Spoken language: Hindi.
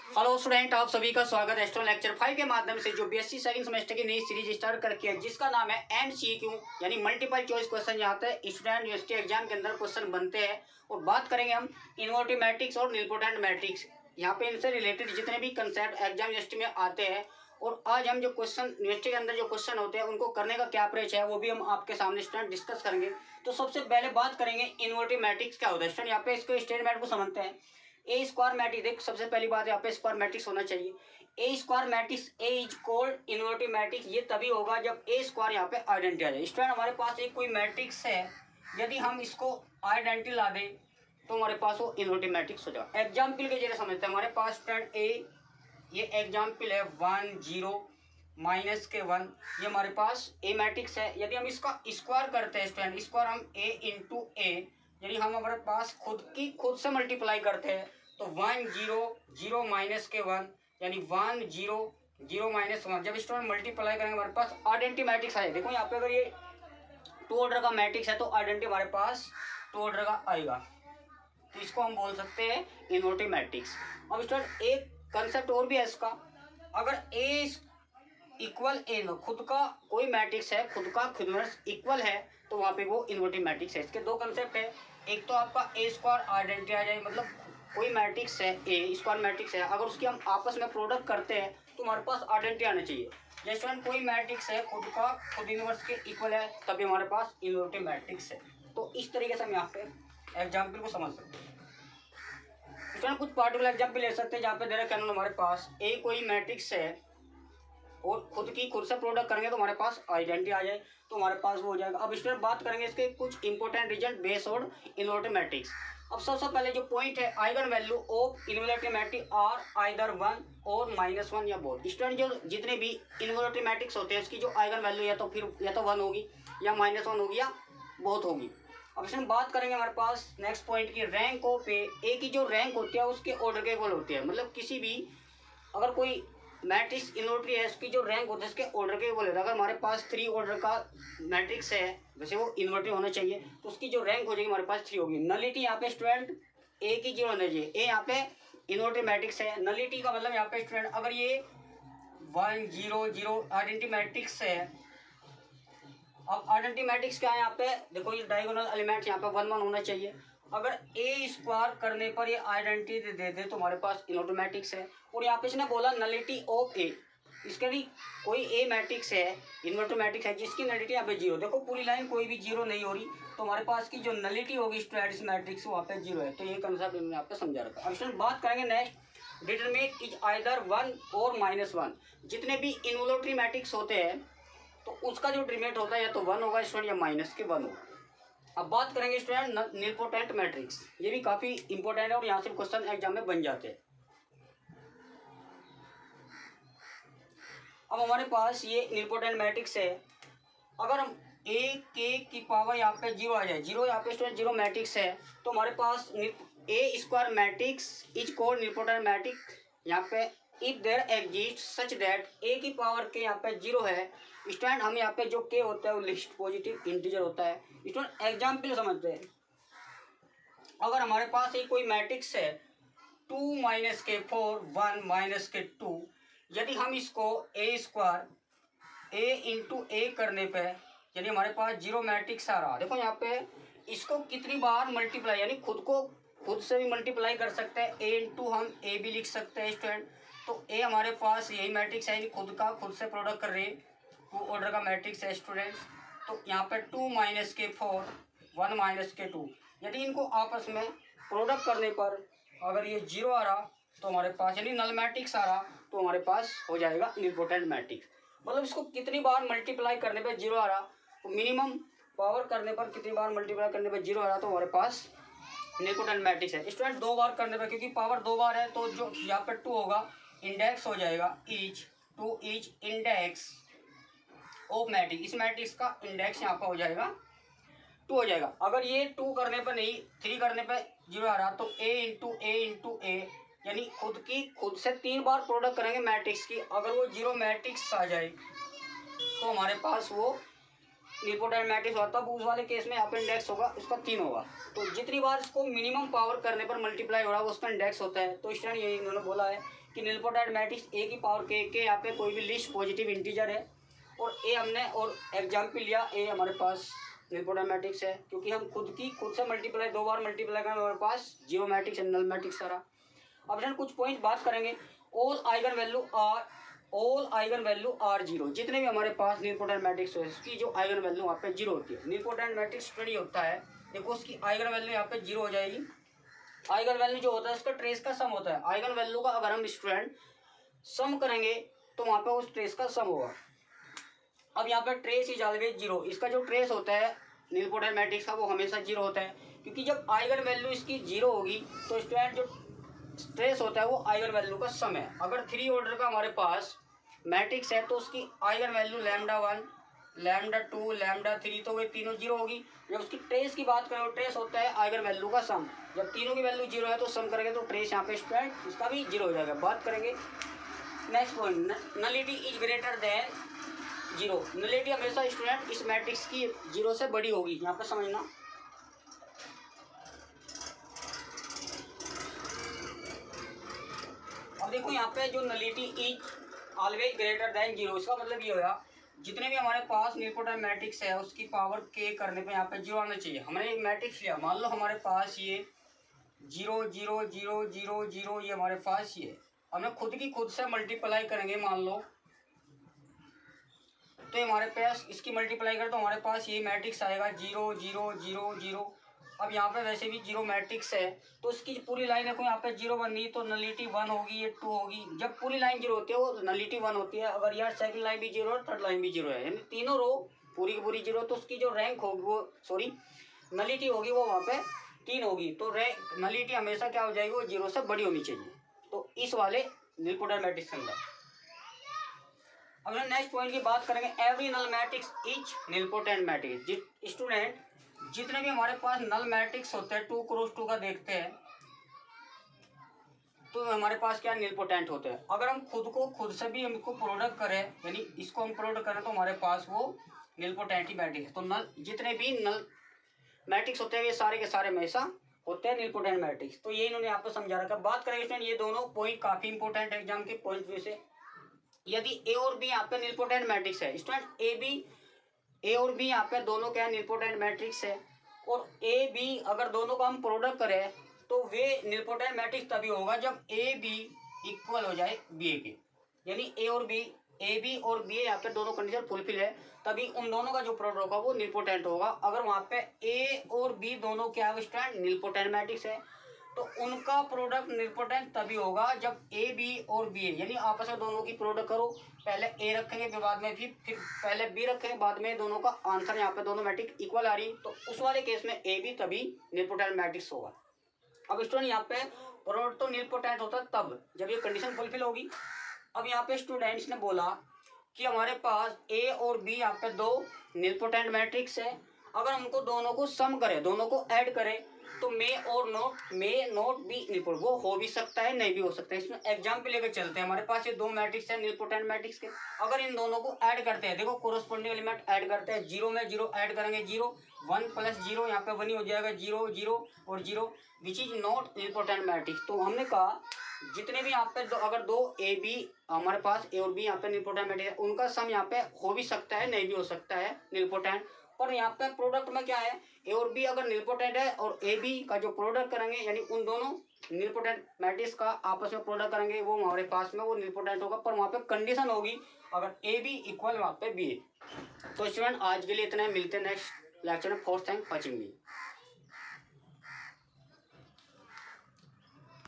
हेलो स्टूडेंट, आप सभी का स्वागत है एस्ट्रो लेक्चर 5 के माध्यम से जो बीएससी सेकंड सेमेस्टर की नई सीरीज स्टार्ट करके है, जिसका नाम है एमसीक्यू यानी मल्टीपल चॉइस क्वेश्चन। यहाँ पे स्टूडेंट यूनिवर्सिटी एग्जाम के अंदर क्वेश्चन बनते हैं और बात करेंगे हम इन्वर्टिव मैट्रिक्स और निलपोटेंट मैट्रिक्स। यहाँ पे इनसे रिलेटेड जितने भी कंसेप्ट एग्जाम यूनिवर्सिटी में आते हैं और आज हम जो क्वेश्चन यूनिवर्सिटी के अंदर जो क्वेश्चन होते हैं उनको करने का क्या अप्रोच है वो भी हम आपके सामने स्टूडेंट डिस्कस करेंगे। तो सबसे पहले बात करेंगे इन्वर्टिव मैट्रिक्स क्या होता है। स्टूडेंट यहाँ पे इसको स्टेटमेंट को समझते हैं। ए स्क्वायर मैट्रिक्स, देख सबसे पहली बात यहाँ पे स्क्वायर मैट्रिक्स होना चाहिए। A square matrix A is called invertible matrix. ये तभी होगा जब ए स्क्वायर यहाँ पे आइडेंटिटी आ जाए। स्टूडेंट हमारे पास एक कोई मैट्रिक्स है, यदि हम इसको आइडेंटिटी ला दें तो हमारे पास वो इन्वर्टिव मैट्रिक्स हो जाएगा। एग्जाम्पल के जरिए समझते हैं। हमारे पास स्टूडेंट ए, ये एग्जाम्पल है 1 0 माइनस के 1, ये हमारे पास ए मैट्रिक्स है। यदि हम इसका स्क्वायर करते हैं स्टूडेंट, स्क्वायर हम ए इंटू ए, यदि हम हमारे पास खुद से मल्टीप्लाई करते हैं तो 1 0 0 माइनस के 1 यानी 1 0 0 माइनस 1। जब स्टूडेंट मल्टीप्लाई करेंगे हमारे पास आइडेंटिटी मैट्रिक्स आएगा। देखो यहाँ पे अगर ये 2 ऑर्डर का मैट्रिक्स है तो आइडेंटिटी हमारे पास 2 ऑर्डर का आएगा, तो इसको हम बोल सकते हैं इन्वर्टिव मैट्रिक्स। अब स्टूडेंट एक कंसेप्ट और भी है इसका, अगर ए इक्वल ए खुद का कोई मैट्रिक्स है, खुद का खुद इक्वल है तो वहाँ पे वो इन्वर्टिव मैट्रिक्स है। इसके दो कंसेप्ट है। एक तो आपका ए स्क्वायर आइडेंटिटी आ जाए, मतलब कोई मैट्रिक्स है ए स्क्वायर मैट्रिक्स है, अगर उसकी हम आपस में प्रोडक्ट करते हैं तो हमारे पास आइडेंटिटी आना चाहिए। जैसे कोई मैट्रिक्स है खुद का खुद इनवर्स के इक्वल है तभी हमारे पास इन्वर्टिव मैट्रिक्स है। तो इस तरीके से हम यहाँ पे एग्जाम्पल को समझ सकते हैं। इसमें कुछ पार्टिकुलर एग्जाम्पल ले सकते हैं जहाँ पे दे रखा है हमारे पास ए कोई मैट्रिक्स है और खुद से प्रोडक्ट करेंगे तो हमारे पास आइडेंटिटी आ जाए तो हमारे पास वो हो जाएगा। अब स्टूडेंट बात करेंगे इसके कुछ इंपॉर्टेंट रिजल्ट बेस और इन्वर्टिव मैट्रिक्स। अब सबसे पहले जो पॉइंट है, eigen value of invertible matrix are either 1 और -1 या बोथ। स्टूडेंट जो जितने भी इन्वर्टिव मैट्रिक्स होते हैं उसकी जो आइगन वैल्यू या तो 1 होगी या -1 होगी या बोथ होगी। अब इसमें बात करेंगे हमारे पास नेक्स्ट पॉइंट की रैंक ऑफ ए की जो रैंक होती है उसके ऑर्डर के इक्वल होती है। मतलब किसी भी अगर कोई मैट्रिक्स इन्वर्टिव है उसकी जो रैंक होता है उसके ऑर्डर के इक्वल होता है। अगर हमारे पास 3 ऑर्डर का मैट्रिक्स है वैसे वो इन्वर्टिव होना चाहिए तो उसकी जो रैंक हो जाएगी हमारे पास 3 होगी। नलिटी यहाँ पे स्टूडेंट ए की 0 होना चाहिए। ए यहाँ पे इन्वर्टिव मैट्रिक्स है। नलिटी का मतलब यहाँ पे स्टूडेंट अगर ये 1 0 0 आइडेंटिटी मैट्रिक्स है। अब आइडेंटिटी मैट्रिक्स क्या है यहाँ पे देखो, ये डायगोनल एलिमेंट्स यहाँ पे 1 1 होना चाहिए। अगर ए स्क्वायर करने पर ये आइडेंटिटी दे दे तो हमारे पास इन्वर्टिव मैट्रिक्स है। और यहाँ पे इसने बोला नलिटी ऑफ ए, इसके भी कोई ए मैट्रिक्स है इन्वर्टिव मैट्रिक्स है जिसकी नलिटी यहाँ पे 0। देखो पूरी लाइन कोई भी 0 नहीं हो रही तो हमारे पास की जो नलिटी होगी स्टूडेंट मैट्रिक्स वहाँ पे 0 है। तो ये कंसेप्ट मैंने आपको समझा रखा। अब स्टूडेंट बात करेंगे नेक्स्ट, डिटरमिनेंट इज आइदर 1 और -1। जितने भी इन्वोल्यूटरी मैट्रिक्स होते हैं तो उसका जो डिटरमिनेंट होता है या तो 1 होगा स्टूडेंट या -1 होगा। अब बात करेंगे स्टूडेंट निलपोटेंट मैट्रिक्स। ये भी काफ़ी इंपॉर्टेंट है और यहाँ से क्वेश्चन एग्जाम में बन जाते हैं। अब हमारे पास ये निलपोटेंट मैट्रिक्स है। अगर हम ए के की पावर यहाँ पे 0 आ जाए, 0 यहाँ पे स्टूडेंट 0 मैट्रिक्स है तो हमारे पास a square matrix is called nilpotent matrix. यहाँ पे if there exist such that A की पावर के यहाँ पे 0 है स्टूडेंट, हम यहाँ पे जो के होता है वो लिस्ट पॉजिटिव इंटीजर होता है। स्टूडेंट एग्जाम्पल समझते हैं। अगर हमारे पास एक कोई मैट्रिक्स है 2 के 4 1 के 2, यदि हम इसको ए स्क्वायर ए इंटू ए करने पे यदि हमारे पास 0 मैट्रिक्स आ रहा, देखो यहाँ पे इसको कितनी बार मल्टीप्लाई यानी खुद से भी मल्टीप्लाई कर सकते हैं। ए इंटू हम ए भी लिख सकते हैं स्टूडेंट। तो ए हमारे पास यही मैट्रिक्स है, खुद से प्रोडक्ट कर रहे हैं, वो ऑर्डर का मैट्रिक्स है स्टूडेंट्स। तो यहाँ पे 2 के 4 1 के 2, यदि इनको आपस में प्रोडक्ट करने पर अगर ये 0 आ रहा तो हमारे पास यानी नल मैट्रिक्स आ रहा तो हमारे पास हो जाएगा निलपोटेंट मैट्रिक्स। मतलब इसको कितनी बार मल्टीप्लाई करने पर 0 आ रहा, तो मिनिमम पावर करने पर कितनी बार मल्टीप्लाई करने पर 0 आ रहा तो हमारे पास निलपोटेंट मैट्रिक्स है। स्टूडेंट 2 बार करने पर, क्योंकि पावर 2 बार है तो जो यहाँ पर 2 होगा इंडेक्स हो जाएगा each, 2 each index of matrix. इस मैट्रिक्स का इंडेक्स यहाँ पर हो जाएगा 2 हो जाएगा। अगर ये 2 करने पर नहीं 3 करने पर 0 आ रहा तो ए इंटू ए यानी खुद से 3 बार प्रोडक्ट करेंगे मैट्रिक्स की। अगर वो 0 मैट्रिक्स आ जाए तो हमारे पास वो निलपोटेंट मैट्रिक्स होता है। तब उस वाले केस में यहाँ पे इंडेक्स होगा उसका 3 होगा। तो जितनी बार इसको मिनिमम पावर करने पर मल्टीप्लाई हो रहा है वो उसका इंडेक्स होता है। तो स्टूडेंट ये इन्होंने बोला है कि निलपोटेंट मैट्रिक्स ए की पावर के यहाँ पे कोई भी लिस्ट पॉजिटिव इंटीजर है, और ए हमने और एग्जाम्पल लिया ए हमारे पास निलपोटेंट मैट्रिक्स है, क्योंकि हम खुद से मल्टीप्लाई 2 बार मल्टीप्लाई करें हमारे पास जीरो मैट्रिक्स है, नल मैट्रिक्स सारा। अब हम कुछ पॉइंट बात करेंगे। All eigen value are zero, जितने भी हमारे पास निलपोटेंट मैट्रिक्स है उसकी जो आइगन वैल्यू वहाँ पे जीरो होती है। निलपोटेंट मैट्रिक्स स्टडी होता है, देखो उसकी आइगन वैल्यू यहाँ पे जीरो हो जाएगी। आइगन वैल्यू जो होता है उसका ट्रेस का सम होता है। आइगन वैल्यू का अगर हम स्टूडेंट सम करेंगे तो वहाँ पे उस ट्रेस का सम होगा। अब यहाँ पे ट्रेस इज ऑलवेज जीरो, इसका जो ट्रेस होता है निलपोटेंट मैट्रिक्स का वो हमेशा जीरो होता है, क्योंकि जब आइगन वैल्यू इसकी जीरो होगी तो स्टूडेंट जो ट्रेस होता है वो आइगन वैल्यू का सम है। अगर 3 ऑर्डर का हमारे पास मैट्रिक्स है तो उसकी आइगन वैल्यू λ1, λ2, λ3 तो वे तीनों जीरो होगी। जब उसकी ट्रेस की बात करें, ट्रेस होता है आइगन वैल्यू का सम। जब तीनों की वैल्यू जीरो है तो सम करेंगे तो ट्रेस यहाँ पे स्टूडेंट उसका भी जीरो हो जाएगा। बात करेंगे next point, nullity is greater than zero. Nullity हमेशा स्टूडेंट इस मैट्रिक्स की जीरो से बड़ी होगी, यहाँ पे समझना। अब देखो यहाँ पे जो nullity is always greater than zero, इसका मतलब ये होगा जितने भी हमारे पास निलपोटेंट मैट्रिक्स है उसकी पावर के करने पे यहाँ पे जीरो आना चाहिए। हमने एक मैट्रिक्स लिया, मान लो हमारे पास ये 0 0 0 0 0 ये हमारे पास ये, हमें खुद से मल्टीप्लाई करेंगे मान लो, तो ये हमारे पास इसकी मल्टीप्लाई करें तो हमारे पास ये मैट्रिक्स आएगा 0 0 0 0। अब यहाँ पे वैसे भी जीरो मैट्रिक्स है तो उसकी पूरी लाइन देखो यहाँ पे जीरो बन रही है तो नलिटी 1 होगी, ये 2 होगी। जब पूरी लाइन जीरो होती है वो नलिटी 1 होती है। अगर यार सेकंड लाइन भी जीरो है, थर्ड लाइन भी जीरो है, यानी तीनों रो पूरी की पूरी जीरो, तो उसकी जो रैंक होगी वो नलिटी होगी वो वहाँ पे 3 होगी। तो रैंक नलिटी हमेशा क्या हो जाएगी, वो जीरो से बड़ी होनी चाहिए। तो इस वाले निलपोटेंट मैट्रिक्स के अंदर अब हम नेक्स्ट पॉइंट की बात करेंगे, every null matrix is nilpotent matrix. Student जितने भी हमारे पास नल मैट्रिक्स होते हैं 2 क्रॉस 2 का देखते हैं तो हमारे पास क्या निलपोटेंट होते हैं। अगर हम खुद से भी हमको प्रोडक्ट करें, यानी इसको हम प्रोडक्ट करें तो हमारे पास वो निलपोटेंट ही मैट्रिक्स है। तो नल जितने भी नल मैट्रिक्स होते हैं ये सारे के सारे हमेशा होते हैं निलपोटेंट मैट्रिक्स। तो ये इन्होंने यहाँ पर समझा रखा। बात करें स्टूडेंट ये दोनों पॉइंट काफी इंपॉर्टेंट है एग्जाम के पॉइंट व्यू से। यदि ए और बी यहाँ पे निलपोटेंट मैट्रिक्स है स्टूडेंट, ए और बी यहाँ पे दोनों क्या निलपोटेंट मैट्रिक्स है, और ए बी अगर दोनों का हम प्रोडक्ट करें तो वे निलपोटेंट मैट्रिक्स तभी होगा जब ए बी इक्वल हो जाए बी ए के, यानी ए बी और बी ए यहाँ पे दोनों कंडीशन फुलफिल है तभी उन दोनों का जो प्रोडक्ट होगा वो निलपोटेंट होगा। अगर वहाँ पे ए और बी दोनों क्या स्टूडेंट निलपोटेंट मैट्रिक्स है तो उनका प्रोडक्ट निलपोटेंट तभी होगा जब ए बी और बी ए, यानी आपस में दोनों की प्रोडक्ट करो, पहले ए रखेंगे फिर बाद में फिर पहले बी रखेंगे बाद में दोनों का आंसर यहाँ पे दोनों मैट्रिक्स इक्वल आ रही, तो उस वाले केस में ए बी तभी निलपोटेंट मैट्रिक्स होगा। अब स्टूडेंट यहाँ पे प्रोडक्ट तो निलपोटेंट होता है तब जब ये कंडीशन फुलफिल होगी। अब यहाँ पे स्टूडेंट्स ने बोला कि हमारे पास ए और बी यहाँ पे दो निलपोटेंट मैट्रिक्स है, अगर हमको दोनों को सम करें, दोनों को ऐड करें तो मे नॉट बी निलपोटेंट, वो हो भी सकता है नहीं भी हो सकता है। इसमें एग्जाम्पल लेकर चलते हैं। हमारे पास ये दो मैट्रिक्स है निलपोटेंट मैट्रिक्स के, अगर इन दोनों को ऐड करते हैं, देखो कोरोस्पोंडिंग एलिमेंट ऐड करते हैं, 0 में 0 ऐड करेंगे 0, 1 + 0 यहाँ पे 1 ही हो जाएगा, 0 0 और 0 which is not nilpotent matrix. तो हमने कहा जितने भी यहाँ पे अगर दो ए बी हमारे पास ए और बी यहाँ पे निलपोटेंट मैट्रिक्स है, उनका सम यहाँ पे हो भी सकता है नहीं भी हो सकता है निलपोटेंट, पर यहाँ पे प्रोडक्ट में क्या है ए और बी अगर निलपोटेंट है और ए बी का जो प्रोडक्ट करेंगे यानी उन दोनों निलपोटेंट मैट्रिक्स का आपस में प्रोडक्ट करेंगे वो हमारे पास में वो निलपोटेंट होगा, पर वहाँ पे कंडीशन होगी अगर ए बी इक्वल वहाँ पे बी ए। तो स्टूडेंट आज के लिए इतना, मिलते हैं नेक्स्ट लेक्चर में। For thank watching me.